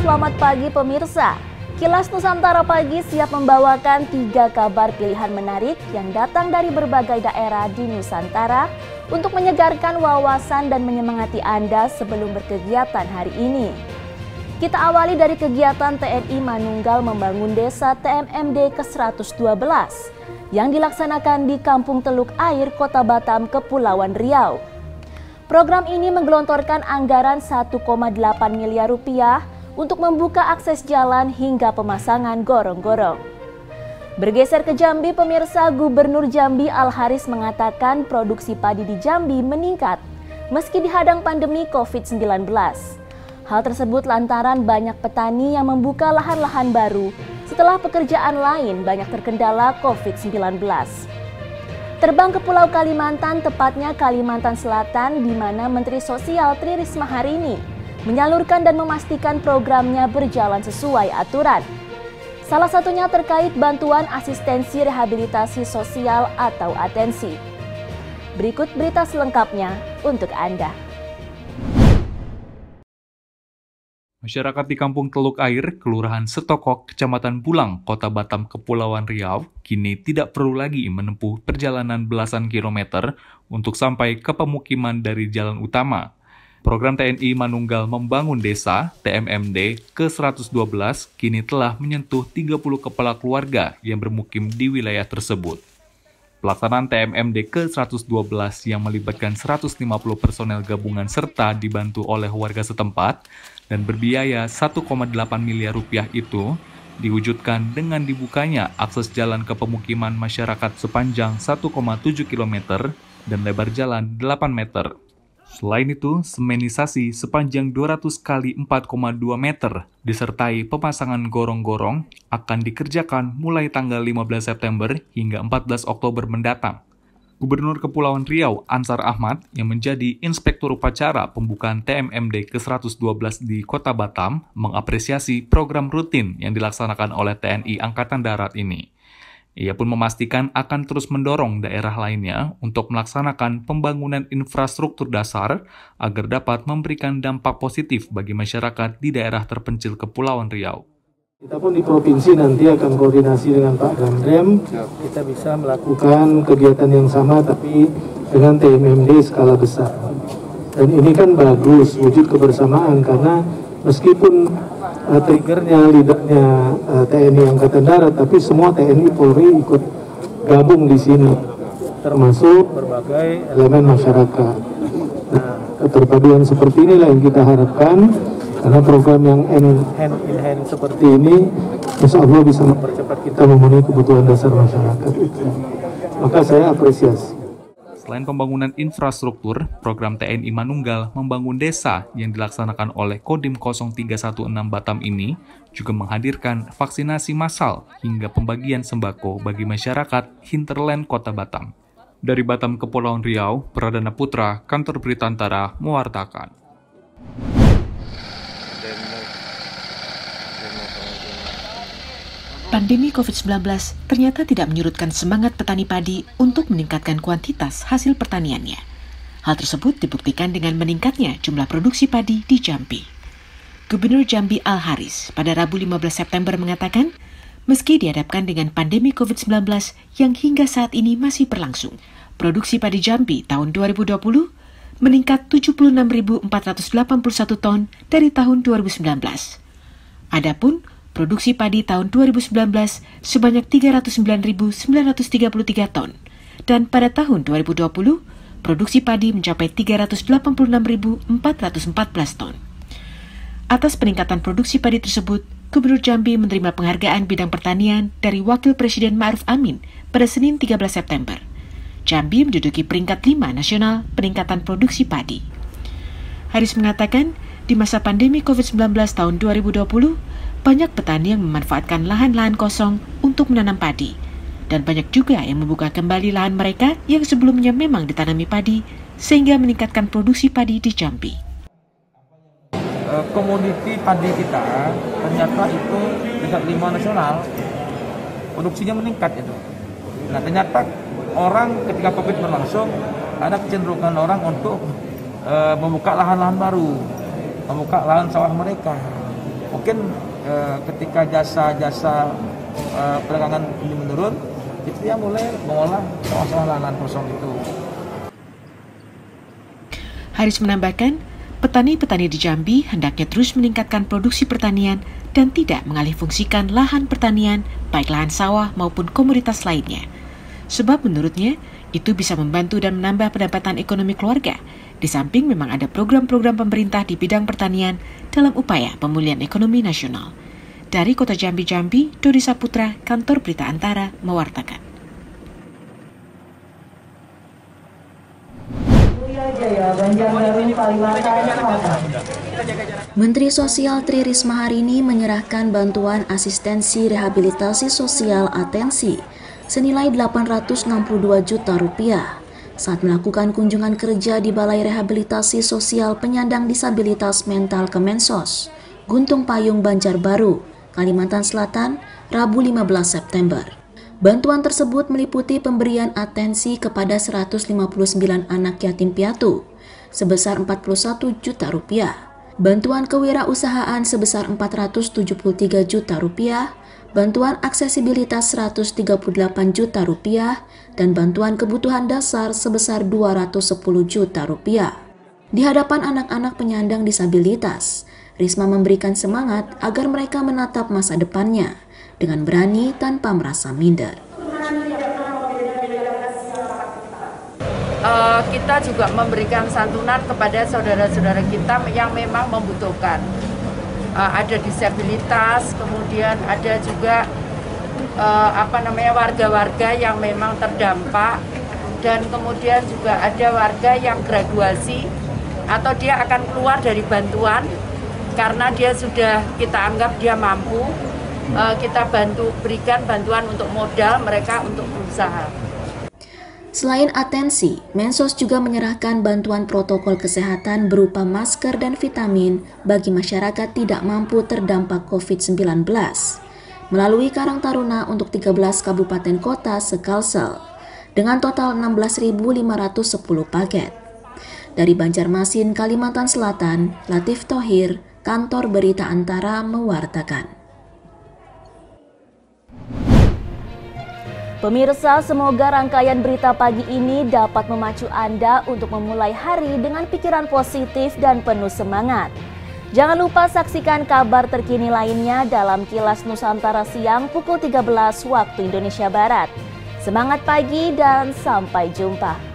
selamat pagi pemirsa. Kilas Nusantara Pagi siap membawakan 3 kabar pilihan menarik yang datang dari berbagai daerah di Nusantara untuk menyegarkan wawasan dan menyemangati Anda sebelum berkegiatan hari ini. Kita awali dari kegiatan TNI Manunggal Membangun Desa TMMD ke-112 yang dilaksanakan di Kampung Teluk Air, Kota Batam, Kepulauan Riau. Program ini menggelontorkan anggaran 1,8 miliar rupiah untuk membuka akses jalan hingga pemasangan gorong-gorong. Bergeser ke Jambi, pemirsa, Gubernur Jambi Al-Haris mengatakan produksi padi di Jambi meningkat meski dihadang pandemi COVID-19. Hal tersebut lantaran banyak petani yang membuka lahan-lahan baru setelah pekerjaan lain banyak terkendala COVID-19. Terbang ke Pulau Kalimantan, tepatnya Kalimantan Selatan, di mana Menteri Sosial Tri Risma hari ini menyalurkan dan memastikan programnya berjalan sesuai aturan. Salah satunya terkait bantuan asistensi rehabilitasi sosial atau atensi. Berikut berita selengkapnya untuk Anda. Masyarakat di Kampung Teluk Air, Kelurahan Setokok, Kecamatan Bulang, Kota Batam, Kepulauan Riau, kini tidak perlu lagi menempuh perjalanan belasan kilometer untuk sampai ke pemukiman dari jalan utama. Program TNI Manunggal Membangun Desa, TMMD, ke-112 kini telah menyentuh 30 kepala keluarga yang bermukim di wilayah tersebut. Pelaksanaan TMMD ke-112 yang melibatkan 150 personel gabungan serta dibantu oleh warga setempat dan berbiaya 1,8 miliar rupiah itu diwujudkan dengan dibukanya akses jalan ke pemukiman masyarakat sepanjang 1,7 km dan lebar jalan 8 meter. Selain itu, semenisasi sepanjang 200 kali 4,2 meter disertai pemasangan gorong-gorong akan dikerjakan mulai tanggal 15 September hingga 14 Oktober mendatang. Gubernur Kepulauan Riau, Ansar Ahmad, yang menjadi Inspektur Upacara Pembukaan TMMD ke-112 di Kota Batam, mengapresiasi program rutin yang dilaksanakan oleh TNI Angkatan Darat ini. Ia pun memastikan akan terus mendorong daerah lainnya untuk melaksanakan pembangunan infrastruktur dasar agar dapat memberikan dampak positif bagi masyarakat di daerah terpencil Kepulauan Riau. Kita pun di provinsi nanti akan koordinasi dengan Pak Danrem, kita bisa melakukan kegiatan yang sama tapi dengan TMMD skala besar. Dan ini kan bagus, wujud kebersamaan, karena meskipun triggernya, leadernya TNI Angkatan Darat, tapi semua TNI Polri ikut gabung di sini, termasuk berbagai elemen masyarakat. Nah, keterpaduan seperti inilah yang kita harapkan, karena program yang hand in hand seperti ini, insya Allah bisa mempercepat kita memenuhi kebutuhan dasar masyarakat itu. Maka saya apresiasi. Selain pembangunan infrastruktur, program TNI Manunggal Membangun Desa yang dilaksanakan oleh Kodim 0316 Batam ini juga menghadirkan vaksinasi massal hingga pembagian sembako bagi masyarakat hinterland Kota Batam. Dari Batam, Kepulauan Riau, Pradana Putra, Kantor Berita Antara, mewartakan. Pandemi COVID-19 ternyata tidak menyurutkan semangat petani padi untuk meningkatkan kuantitas hasil pertaniannya. Hal tersebut dibuktikan dengan meningkatnya jumlah produksi padi di Jambi. Gubernur Jambi Al-Haris pada Rabu 15 September mengatakan, meski dihadapkan dengan pandemi COVID-19 yang hingga saat ini masih berlangsung, produksi padi Jambi tahun 2020 meningkat 76.481 ton dari tahun 2019. Adapun produksi padi tahun 2019 sebanyak 309.933 ton, dan pada tahun 2020, produksi padi mencapai 386.414 ton. Atas peningkatan produksi padi tersebut, Gubernur Jambi menerima penghargaan bidang pertanian dari Wakil Presiden Ma'ruf Amin pada Senin 13 September. Jambi menduduki peringkat 5 nasional peningkatan produksi padi. Haris mengatakan, di masa pandemi COVID-19 tahun 2020, banyak petani yang memanfaatkan lahan-lahan kosong untuk menanam padi, dan banyak juga yang membuka kembali lahan mereka yang sebelumnya memang ditanami padi, sehingga meningkatkan produksi padi di Jambi. Komoditi padi kita ternyata itu tingkat 5 nasional, produksinya meningkat itu. Nah, ternyata orang ketika COVID berlangsung, ada kecenderungan orang untuk membuka lahan-lahan baru, membuka lahan sawah mereka. Mungkin ketika jasa perdagangan ini menurun, itu dia mulai mengolah lahan kosong itu. Haris menambahkan, petani-petani di Jambi hendaknya terus meningkatkan produksi pertanian dan tidak mengalihfungsikan lahan pertanian, baik lahan sawah maupun komoditas lainnya. Sebab menurutnya, itu bisa membantu dan menambah pendapatan ekonomi keluarga, di samping memang ada program-program pemerintah di bidang pertanian dalam upaya pemulihan ekonomi nasional. Dari Kota Jambi, Dodi Saputra, Kantor Berita Antara, mewartakan. Menteri Sosial Tri Risma hari ini menyerahkan bantuan asistensi rehabilitasi sosial Atensi senilai 862 juta rupiah saat melakukan kunjungan kerja di Balai Rehabilitasi Sosial Penyandang Disabilitas Mental Kemensos, Guntung Payung, Banjarbaru, Kalimantan Selatan, Rabu 15 September. Bantuan tersebut meliputi pemberian atensi kepada 159 anak yatim piatu sebesar 41 juta rupiah, bantuan kewirausahaan sebesar 473 juta rupiah, bantuan aksesibilitas 138 juta rupiah, dan bantuan kebutuhan dasar sebesar 210 juta rupiah. Di hadapan anak-anak penyandang disabilitas, Risma memberikan semangat agar mereka menatap masa depannya dengan berani tanpa merasa minder. Kita juga memberikan santunan kepada saudara-saudara kita yang memang membutuhkan. Ada disabilitas, kemudian ada juga warga-warga yang memang terdampak, dan kemudian juga ada warga yang graduasi atau dia akan keluar dari bantuan karena dia sudah kita anggap dia mampu. Kita berikan bantuan untuk modal mereka untuk berusaha. Selain atensi, Mensos juga menyerahkan bantuan protokol kesehatan berupa masker dan vitamin bagi masyarakat tidak mampu terdampak COVID-19 melalui Karang Taruna untuk 13 kabupaten kota se-Kalsel dengan total 16.510 paket. Dari Banjarmasin, Kalimantan Selatan, Latif Thohir, Kantor Berita Antara mewartakan. Pemirsa, semoga rangkaian berita pagi ini dapat memacu Anda untuk memulai hari dengan pikiran positif dan penuh semangat. Jangan lupa saksikan kabar terkini lainnya dalam Kilas Nusantara siang pukul 13 waktu Indonesia Barat. Semangat pagi dan sampai jumpa.